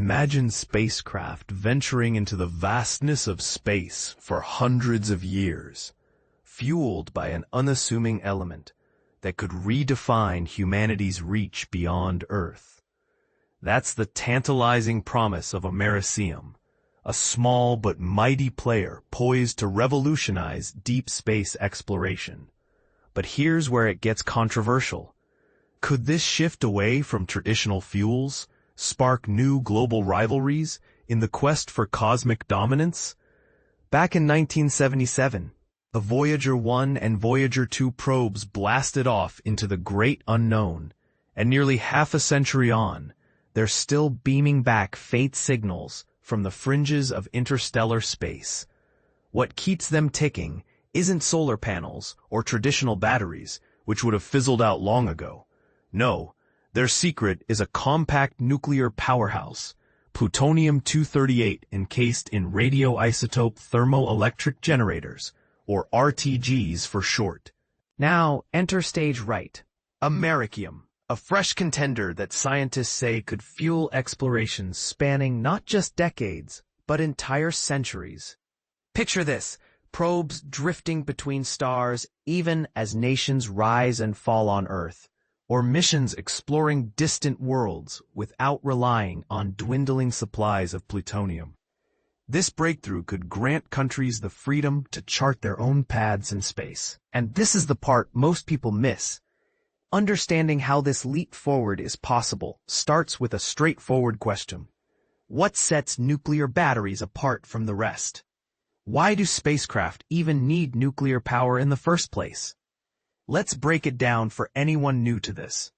Imagine spacecraft venturing into the vastness of space for hundreds of years, fueled by an unassuming element that could redefine humanity's reach beyond Earth. That's the tantalizing promise of Americium, a small but mighty player poised to revolutionize deep space exploration. But here's where it gets controversial. Could this shift away from traditional fuels spark new global rivalries in the quest for cosmic dominance? Back in 1977, the Voyager 1 and Voyager 2 probes blasted off into the great unknown, and nearly half a century on, they're still beaming back faint signals from the fringes of interstellar space. What keeps them ticking isn't solar panels or traditional batteries, which would have fizzled out long ago. No, their secret is a compact nuclear powerhouse, plutonium-238 encased in radioisotope thermoelectric generators, or RTGs for short. Now, enter stage right. Americium, a fresh contender that scientists say could fuel explorations Spanning not just decades, but entire centuries. Picture this, probes drifting between stars even as nations rise and fall on Earth, or missions exploring distant worlds without relying on dwindling supplies of plutonium. This breakthrough could grant countries the freedom to chart their own paths in space. And this is the part most people miss. Understanding how this leap forward is possible starts with a straightforward question. What sets nuclear batteries apart from the rest? Why do spacecraft even need nuclear power in the first place? Let's break it down for anyone new to this.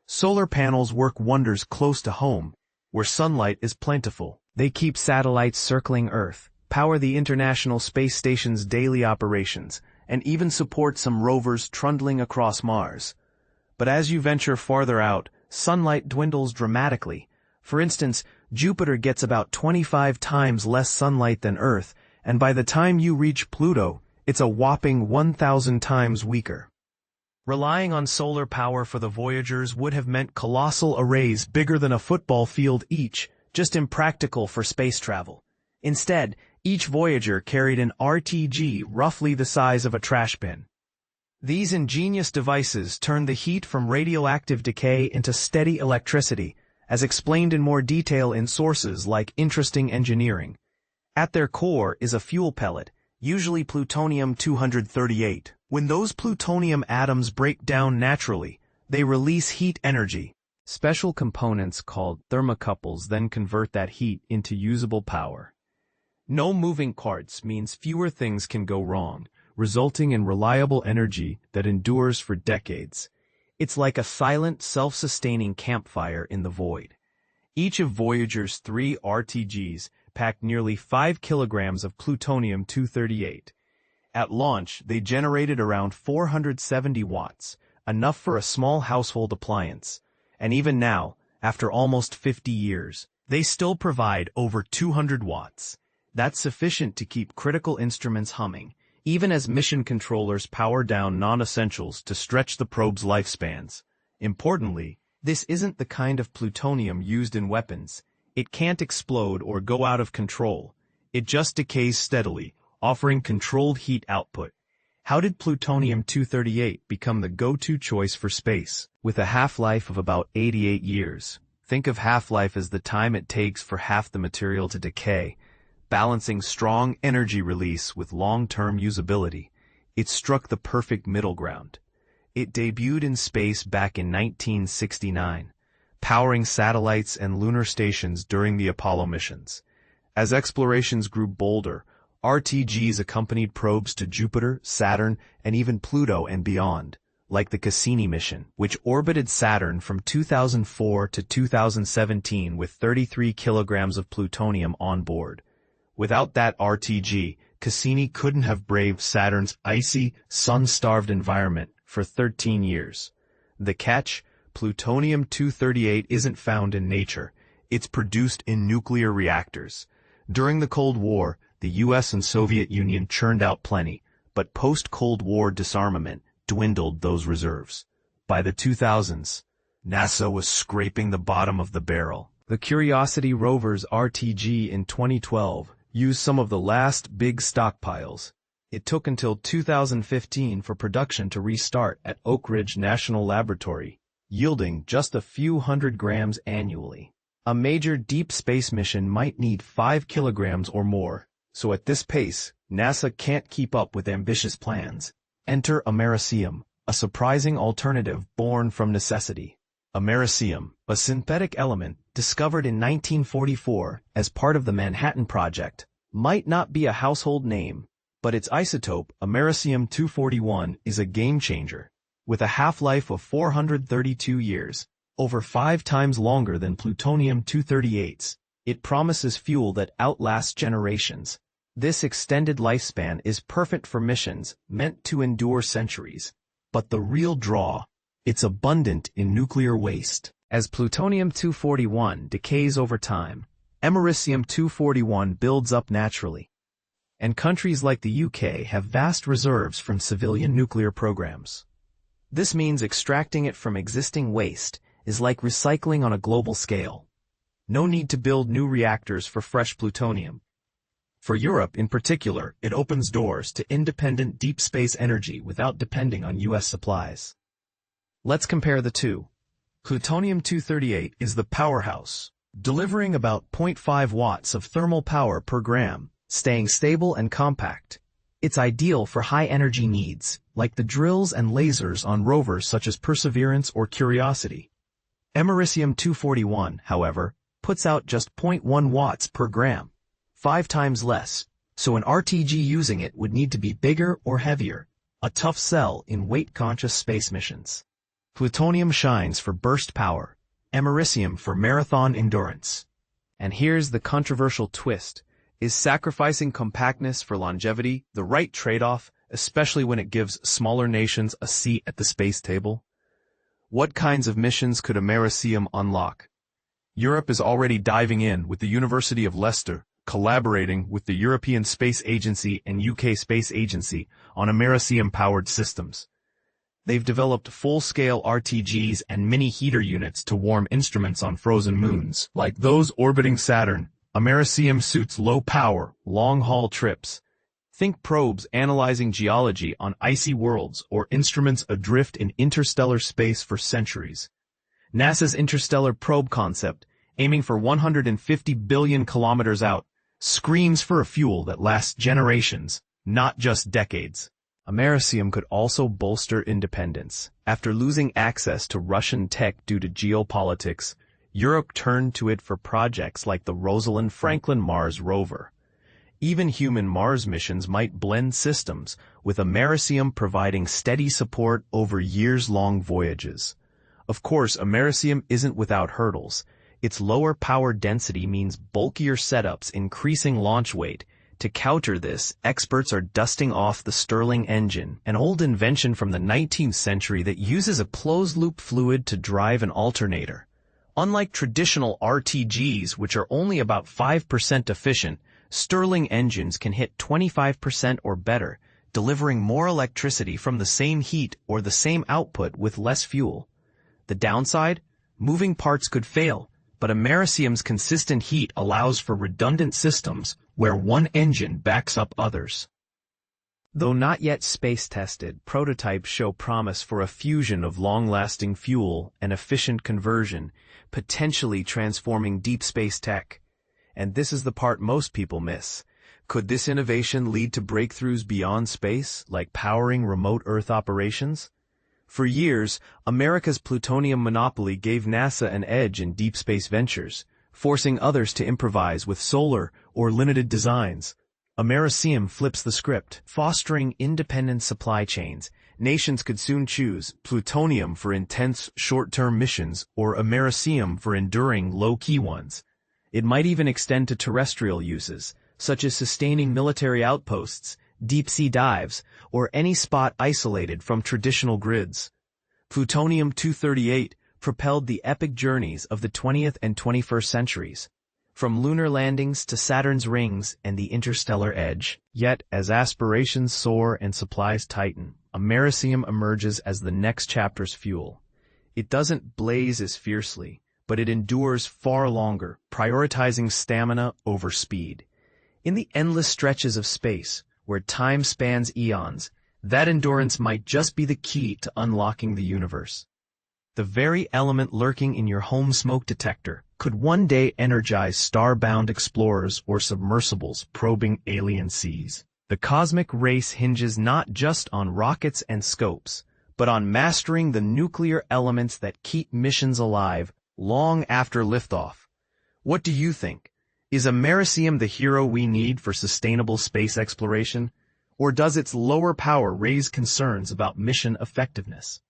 Solar panels work wonders close to home, where sunlight is plentiful. They keep satellites circling Earth, power the International Space Station's daily operations, and even support some rovers trundling across Mars. But as you venture farther out, sunlight dwindles dramatically. For instance, Jupiter gets about 25 times less sunlight than Earth, and by the time you reach Pluto, it's a whopping 1,000 times weaker. Relying on solar power for the Voyagers would have meant colossal arrays bigger than a football field each, just impractical for space travel. Instead, each Voyager carried an RTG roughly the size of a trash bin. These ingenious devices turned the heat from radioactive decay into steady electricity, as explained in more detail in sources like Interesting Engineering. At their core is a fuel pellet, usually plutonium-238. When those plutonium atoms break down naturally, they release heat energy. Special components called thermocouples then convert that heat into usable power. No moving parts means fewer things can go wrong, resulting in reliable energy that endures for decades. It's like a silent, self-sustaining campfire in the void. Each of Voyager's 3 RTGs packed nearly 5 kilograms of plutonium-238. At launch, they generated around 470 watts, enough for a small household appliance. And even now, after almost 50 years, they still provide over 200 watts. That's sufficient to keep critical instruments humming, even as mission controllers power down non-essentials to stretch the probe's lifespans. Importantly, this isn't the kind of plutonium used in weapons. It can't explode or go out of control. It just decays steadily, offering controlled heat output. How did plutonium-238 become the go-to choice for space? With a half-life of about 88 years. Think of half-life as the time it takes for half the material to decay, balancing strong energy release with long-term usability. It struck the perfect middle ground. It debuted in space back in 1969, powering satellites and lunar stations during the Apollo missions. As explorations grew bolder, RTGs accompanied probes to Jupiter, Saturn, and even Pluto and beyond, like the Cassini mission, which orbited Saturn from 2004 to 2017 with 33 kilograms of plutonium on board. Without that RTG, Cassini couldn't have braved Saturn's icy, sun-starved environment for 13 years. The catch? Plutonium-238 isn't found in nature. It's produced in nuclear reactors. During the Cold War, the US and Soviet Union churned out plenty, but post-Cold War disarmament dwindled those reserves. By the 2000s, NASA was scraping the bottom of the barrel. The Curiosity rover's RTG in 2012 used some of the last big stockpiles. It took until 2015 for production to restart at Oak Ridge National Laboratory, yielding just a few hundred grams annually. A major deep space mission might need 5 kilograms or more, so at this pace, NASA can't keep up with ambitious plans. Enter Americium, a surprising alternative born from necessity. Americium, a synthetic element discovered in 1944 as part of the Manhattan Project, might not be a household name, but its isotope, Americium-241, is a game-changer. With a half-life of 432 years, over 5 times longer than plutonium-238's, it promises fuel that outlasts generations. This extended lifespan is perfect for missions meant to endure centuries. But the real draw, it's abundant in nuclear waste. As plutonium-241 decays over time, Americium-241 builds up naturally. And countries like the UK have vast reserves from civilian nuclear programs. This means extracting it from existing waste is like recycling on a global scale. No need to build new reactors for fresh plutonium. For Europe in particular, it opens doors to independent deep space energy without depending on U.S. supplies. Let's compare the two. Plutonium-238 is the powerhouse, delivering about 0.5 watts of thermal power per gram, staying stable and compact. It's ideal for high-energy needs, like the drills and lasers on rovers such as Perseverance or Curiosity. Americium-241, however, puts out just 0.1 watts per gram, 5 times less, so an RTG using it would need to be bigger or heavier, a tough sell in weight-conscious space missions. Plutonium shines for burst power, Americium for marathon endurance. And here's the controversial twist. Is sacrificing compactness for longevity the right trade-off, especially when it gives smaller nations a seat at the space table? What kinds of missions could Americium unlock? Europe is already diving in with the University of Leicester, collaborating with the European Space Agency and UK Space Agency on Americium-powered systems. They've developed full-scale RTGs and mini-heater units to warm instruments on frozen moons. Like those orbiting Saturn, Americium suits low-power, long-haul trips. Think probes analyzing geology on icy worlds or instruments adrift in interstellar space for centuries. NASA's interstellar probe concept, aiming for 150 billion kilometers out, screams for a fuel that lasts generations, not just decades. Americium could also bolster independence. After losing access to Russian tech due to geopolitics, Europe turned to it for projects like the Rosalind Franklin Mars rover. Even human Mars missions might blend systems, with Americium providing steady support over years-long voyages. Of course, Americium isn't without hurdles. Its lower power density means bulkier setups increasing launch weight. To counter this, experts are dusting off the Stirling engine, an old invention from the 19th century that uses a closed-loop fluid to drive an alternator. Unlike traditional RTGs, which are only about 5% efficient, Stirling engines can hit 25% or better, delivering more electricity from the same heat or the same output with less fuel. The downside? Moving parts could fail, but Americium's consistent heat allows for redundant systems where one engine backs up others. Though not yet space-tested, prototypes show promise for a fusion of long-lasting fuel and efficient conversion, potentially transforming deep space tech. And this is the part most people miss. Could this innovation lead to breakthroughs beyond space, like powering remote Earth operations? For years, America's plutonium monopoly gave NASA an edge in deep space ventures, forcing others to improvise with solar or limited designs. Americium flips the script, fostering independent supply chains. Nations could soon choose plutonium for intense short-term missions or Americium for enduring low-key ones. It might even extend to terrestrial uses, such as sustaining military outposts, deep-sea dives, or any spot isolated from traditional grids. Plutonium-238 propelled the epic journeys of the 20th and 21st centuries, from lunar landings to Saturn's rings and the interstellar edge. Yet, as aspirations soar and supplies tighten, Americium emerges as the next chapter's fuel. It doesn't blaze as fiercely, but it endures far longer, prioritizing stamina over speed. In the endless stretches of space, where time spans eons, that endurance might just be the key to unlocking the universe. The very element lurking in your home smoke detector could one day energize star-bound explorers or submersibles probing alien seas. The cosmic race hinges not just on rockets and scopes, but on mastering the nuclear elements that keep missions alive long after liftoff. What do you think? Is Americium the hero we need for sustainable space exploration? Or does its lower power raise concerns about mission effectiveness?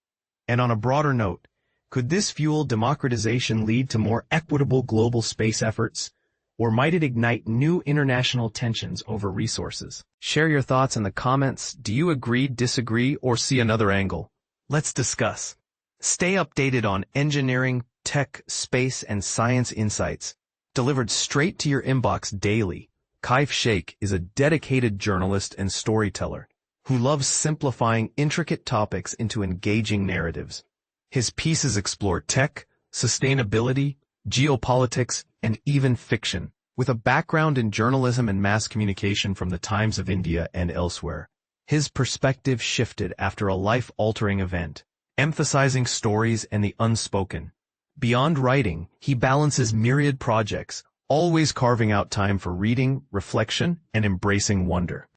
And on a broader note, could this fuel democratization lead to more equitable global space efforts? Or might it ignite new international tensions over resources? Share your thoughts in the comments. Do you agree, disagree, or see another angle? Let's discuss. Stay updated on engineering, tech, space, and science insights, delivered straight to your inbox daily. Kaif Sheikh is a dedicated journalist and storyteller who loves simplifying intricate topics into engaging narratives. His pieces explore tech, sustainability, geopolitics, and even fiction, with a background in journalism and mass communication from the Times of India and elsewhere. His perspective shifted after a life-altering event, emphasizing stories and the unspoken. Beyond writing, he balances myriad projects, always carving out time for reading, reflection, and embracing wonder.